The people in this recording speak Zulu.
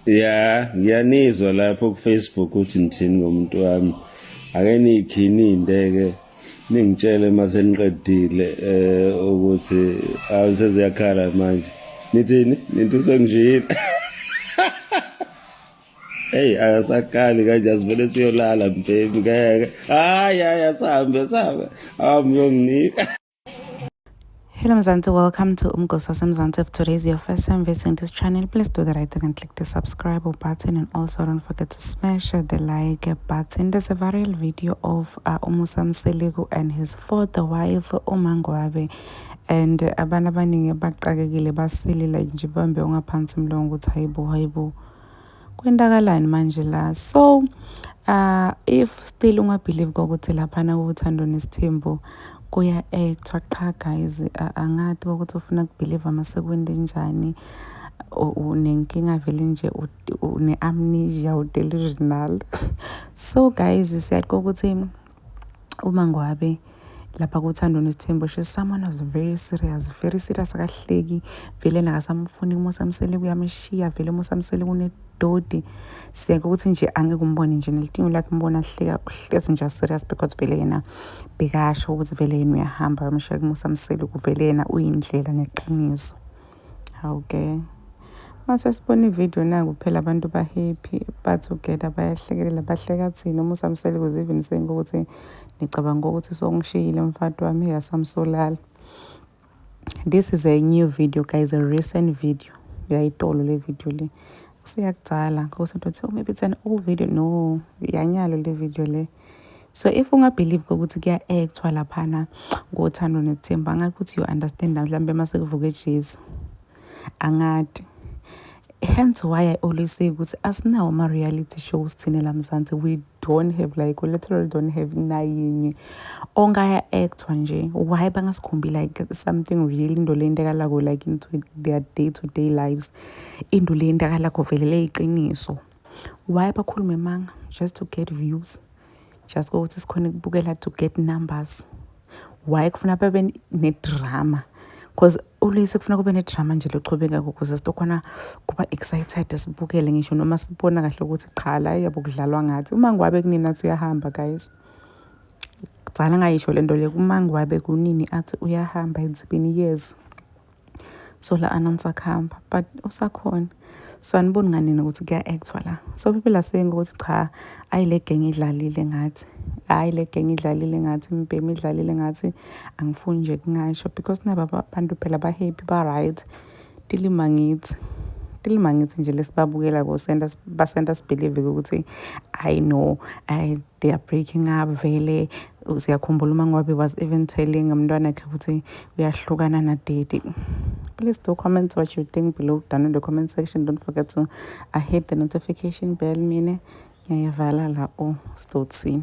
Ya, ngiyanizwa lapho ku-Facebook ukuthi nithini ngomuntu wami. Ake niyikhini indeke ningitshele mase niqedile ukuthi awuseziyakhala manje. Nithini? Nithi usengishilo. Hey, akasakali kanje asivele siyolala mbhemi ngeke. Hayi asahambe. Awamyonginika. Hello Mzansi, welcome to Umgosi Mzansi. If today is your first time visiting this channel, please do the right thing and click the subscribe button, and also don't forget to smash the like button. There's a viral video of Umusa Mseligu and his fourth wife uMangwabe, and abantu abaningi baqakekile basilila nje bambe ungaphansi mlongo ukuthi hayibo kwendakalani manje la. So if still ungabelieve ukuthi laphana kuthando nesithembu kuya-actwa qha guys, angathi ukuthi ufuna ukubelieve amasekwende njani, unenkinga vele nje une-amnesia u-delusional. So guys, siyaqoka ukuthi uMangwabe lapha kuthando nesithembu, she's someone who's very serious akahleki vele nakasamfuni uMusa Mseligu, uyamshiya vele uMusa Mseligu unedodi. Siyaqoka ukuthi nje angeke umbone nje nelitinyo lakhe umbona hleka uhlezi nje serious because vele yena bekasho ukuthi vele yena uyahamba uyamshiya kuMusa Mseligu, vele yena uyindlela neqiniso. Okay, mase sibona ivideo naku phela abantu ba-happy ba-together bayahlekelela, bahleka thina. uMusa Mseligu is even saying ukuthi ngicabanga ukuthi songishiyile mfati wami, yasamsolala. This is a new video guys, a recent video. Uyayitolo le video le siyakudala ngokuthi maybe it's an old video. No, yanyalo le video le. So if ungabelieve ukuthi kuya-actwa laphana ngothando nethemba, angathi ukuthi you understand mhlambe mase kuvuka eJesu angathi. Hence why I always say ukuthi asinawo ama-reality shows thina la Mzansi. We don't have, like, we literally don't have nayinye ongaya-actwa nje. Why bangasikhumbi like something real, into le yendakalako like into their day-to-day lives, into le yendakalako vele leyiqiniso. Why bakhulume manga just to get views, just ukuthi sikhona ukubukela to get numbers? Why kufuna babe ne-drama? Because always kufuna kube ne-drama nje lochubeka ukuze sitokhona kuba excited sibukele ngisho noma sibona kahle ukuthi qhala yabo kudlalwa ngathi. uMangwabe kunini athi uyahamba guys, kudzala ngayisho lento le. uMangwabe kunini athi uyahamba, it's been years so la announce akuhamba, but usakhona. So aniboni nganini ukuthi kuya-actwa la. So people are saying ukuthi cha, le gang idlalile ngathi, le gang idlalile ngathi, imbhemi idlalile ngathi. Angifuni nje kungasho because naba abantu phela ba-happy ba-right. Tilima ngithi nje lesibabukela basenda sibelieve ukuthi I know they are breaking up vele. Siyakhumbula uMangwabe was even telling umntwana wakhe ukuthi uyahlukana nadedi. Please do comment what you think below down in the comment section. Don't forget to hit the notification bell. Mine ngiyavala la Stotsini.